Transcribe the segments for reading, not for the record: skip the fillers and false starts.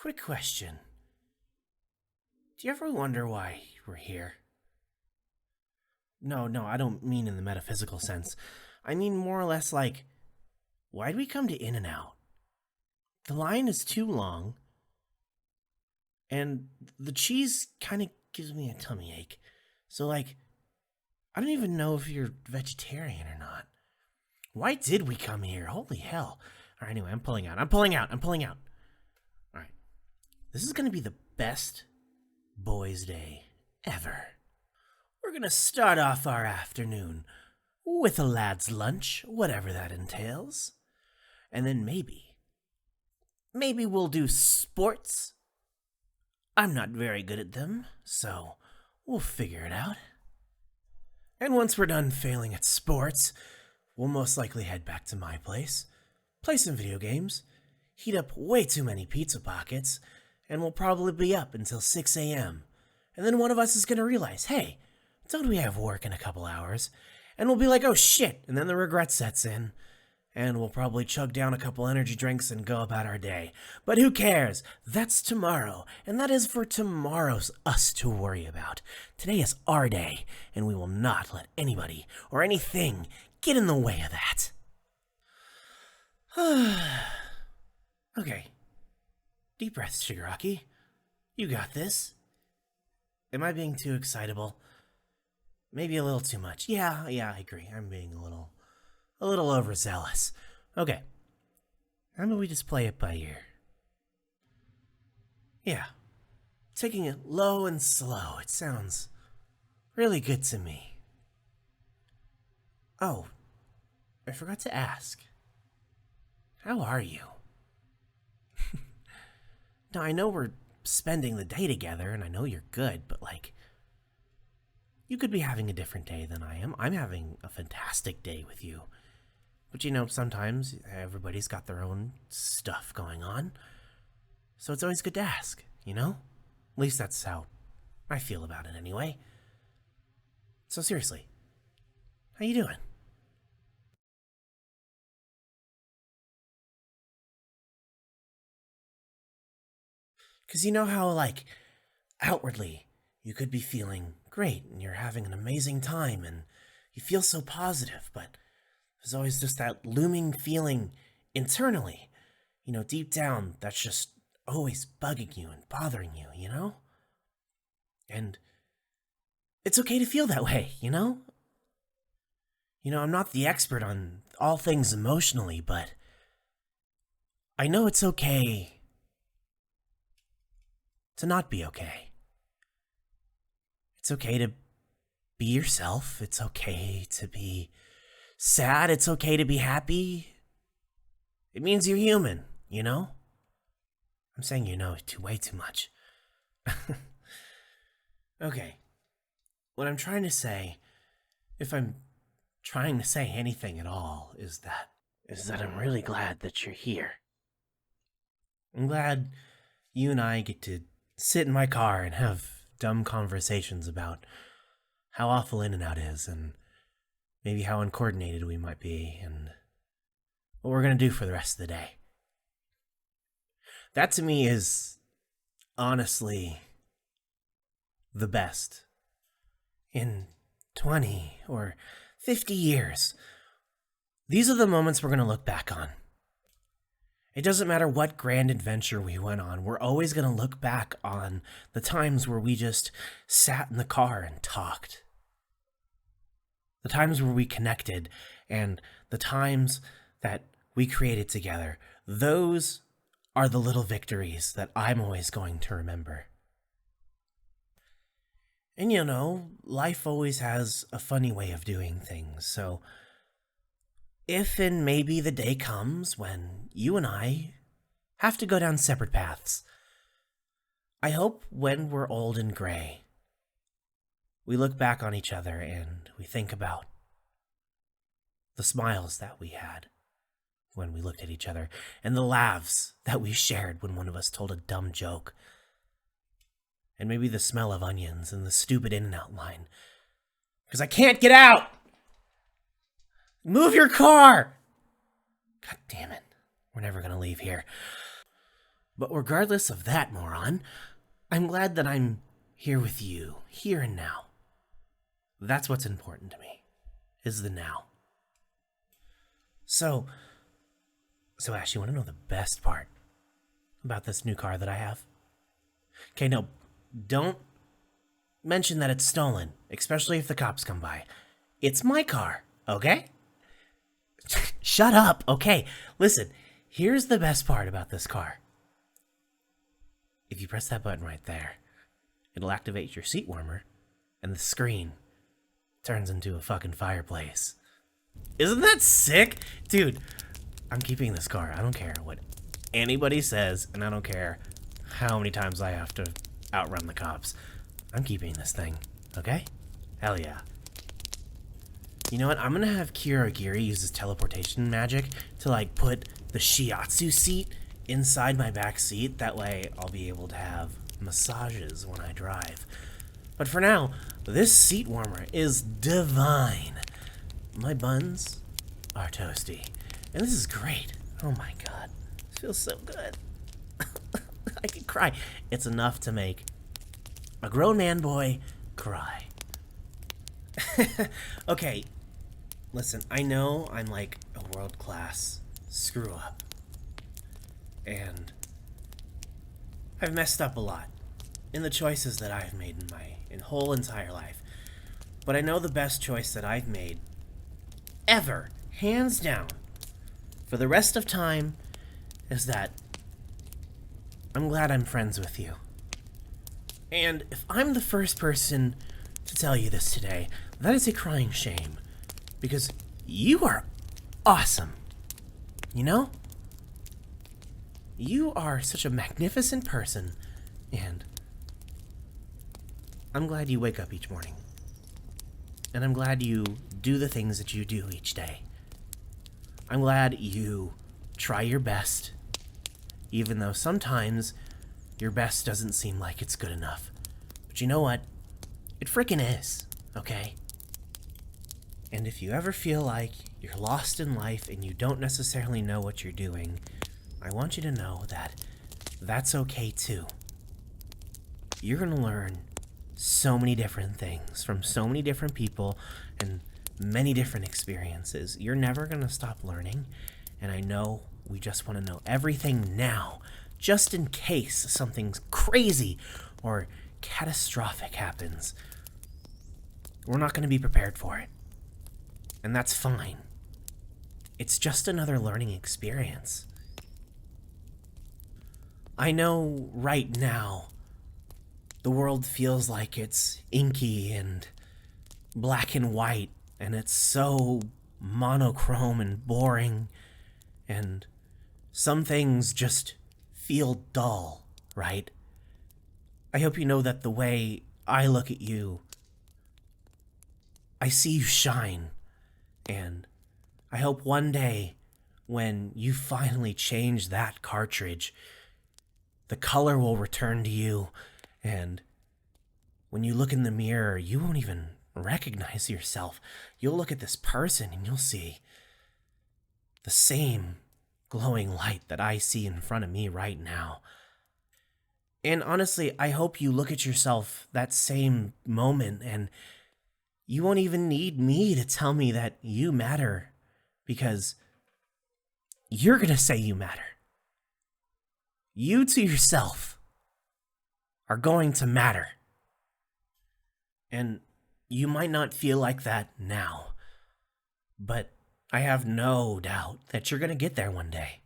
Quick question. Do you ever wonder why we're here? No, I don't mean in the metaphysical sense. I mean more or less like, why'd we come to In-N-Out? The line is too long, and the cheese kind of gives me a tummy ache. So, like, I don't even know if you're vegetarian or not. Why did we come here? Holy hell. All right, anyway, I'm pulling out. All right. This is going to be the best boys' day ever. We're going to start off our afternoon with a lad's lunch, whatever that entails. And then maybe we'll do sports. I'm not very good at them, so we'll figure it out. And once we're done failing at sports, we'll most likely head back to my place, play some video games, heat up way too many pizza pockets, and we'll probably be up until 6 a.m. And then one of us is going to realize, hey, don't we have work in a couple hours? And we'll be like, oh shit, and then the regret sets in. And we'll probably chug down a couple energy drinks and go about our day. But who cares? That's tomorrow, and that is for tomorrow's us to worry about. Today is our day, and we will not let anybody or anything get in the way of that. Okay. Deep breaths, Shigaraki. You got this. Am I being too excitable? Maybe a little too much. Yeah, I agree. I'm being a little overzealous. Okay. How about we just play it by ear? Yeah. Taking it low and slow. It sounds really good to me. Oh, I forgot to ask. How are you? Now, I know we're spending the day together, and I know you're good, but, like, you could be having a different day than I am. I'm having a fantastic day with you. But, you know, sometimes everybody's got their own stuff going on. So it's always good to ask, you know? At least that's how I feel about it anyway. So seriously, how you doing? Because you know how, like, outwardly, you could be feeling great and you're having an amazing time and you feel so positive, but there's always just that looming feeling internally, you know, deep down, that's just always bugging you and bothering you, you know? And it's okay to feel that way, you know? You know, I'm not the expert on all things emotionally, but I know it's okay to not be okay. It's okay to be yourself. It's okay to be sad. It's okay to be happy. It means you're human, you know? I'm saying you know way too much. Okay. What I'm trying to say, if I'm trying to say anything at all, is that I'm really glad that you're here. I'm glad you and I get to sit in my car and have dumb conversations about how awful In-N-Out is and maybe how uncoordinated we might be and what we're going to do for the rest of the day. That to me is honestly the best. In 20 or 50 years, these are the moments we're going to look back on. It doesn't matter what grand adventure we went on, we're always going to look back on the times where we just sat in the car and talked. The times where we connected and the times that we created together. Those are the little victories that I'm always going to remember. And you know, life always has a funny way of doing things, so if and maybe the day comes when you and I have to go down separate paths, I hope when we're old and gray, we look back on each other and we think about the smiles that we had when we looked at each other and the laughs that we shared when one of us told a dumb joke. And maybe the smell of onions and the stupid In-N-Out line. Because I can't get out! Move your car! God damn it. We're never gonna leave here. But regardless of that, moron, I'm glad that I'm here with you, here and now. That's what's important to me, is the now. So Ash, you want to know the best part about this new car that I have? Okay, no, don't mention that it's stolen, especially if the cops come by. It's my car, okay? Shut up, okay? Listen, here's the best part about this car. If you press that button right there, it'll activate your seat warmer, and the screen turns into a fucking fireplace. Isn't that sick? Dude, I'm keeping this car. I don't care what anybody says, and I don't care how many times I have to outrun the cops. I'm keeping this thing, okay? Hell yeah. You know what? I'm gonna have Kirigiri use his teleportation magic to, like, put the shiatsu seat inside my back seat. That way I'll be able to have massages when I drive. But for now, this seat warmer is divine. My buns are toasty. And this is great. Oh my god. This feels so good. I could cry. It's enough to make a grown man boy cry. Okay. Listen, I know I'm like a world-class screw-up. And I've messed up a lot in the choices that I've made in my whole entire life. But I know the best choice that I've made ever, hands down, for the rest of time, is that I'm glad I'm friends with you. And if I'm the first person to tell you this today, that is a crying shame. Because you are awesome. You know? You are such a magnificent person, and I'm glad you wake up each morning. And I'm glad you do the things that you do each day. I'm glad you try your best, even though sometimes your best doesn't seem like it's good enough. But you know what? It frickin' is, okay? And if you ever feel like you're lost in life and you don't necessarily know what you're doing, I want you to know that that's okay too. You're gonna learn so many different things from so many different people and many different experiences. You're never gonna stop learning, and I know we just want to know everything now, just in case something crazy or catastrophic happens. We're not gonna be prepared for it. And that's fine. It's just another learning experience. I know right now the world feels like it's inky and black and white, and it's so monochrome and boring, and some things just feel dull, right? I hope you know that the way I look at you, I see you shine. And I hope one day, when you finally change that cartridge, the color will return to you, and when you look in the mirror, you won't even recognize yourself. You'll look at this person and you'll see the same glowing light that I see in front of me right now. And honestly, I hope you look at yourself that same moment and you won't even need me to tell me that you matter, because you're gonna say you matter. You to yourself are going to matter. And you might not feel like that now, but I have no doubt that you're gonna get there one day.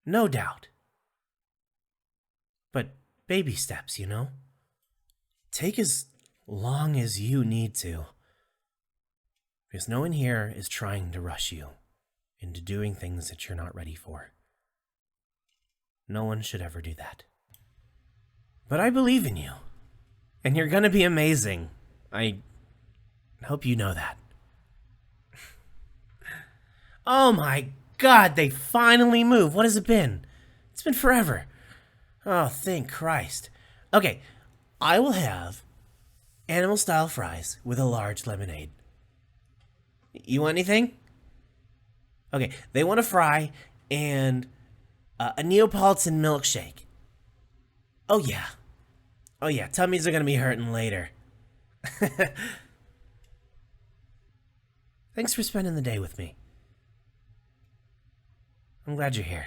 No doubt. But baby steps, you know? Take as long as you need to. Because no one here is trying to rush you into doing things that you're not ready for. No one should ever do that. But I believe in you. And you're gonna be amazing. I hope you know that. Oh my god, they finally moved. What has it been? It's been forever. Oh, thank Christ. Okay, I will have animal style fries with a large lemonade. You want anything? Okay, they want a fry and A Neapolitan milkshake. Oh yeah. Oh yeah, tummies are gonna be hurting later. Thanks for spending the day with me. I'm glad you're here.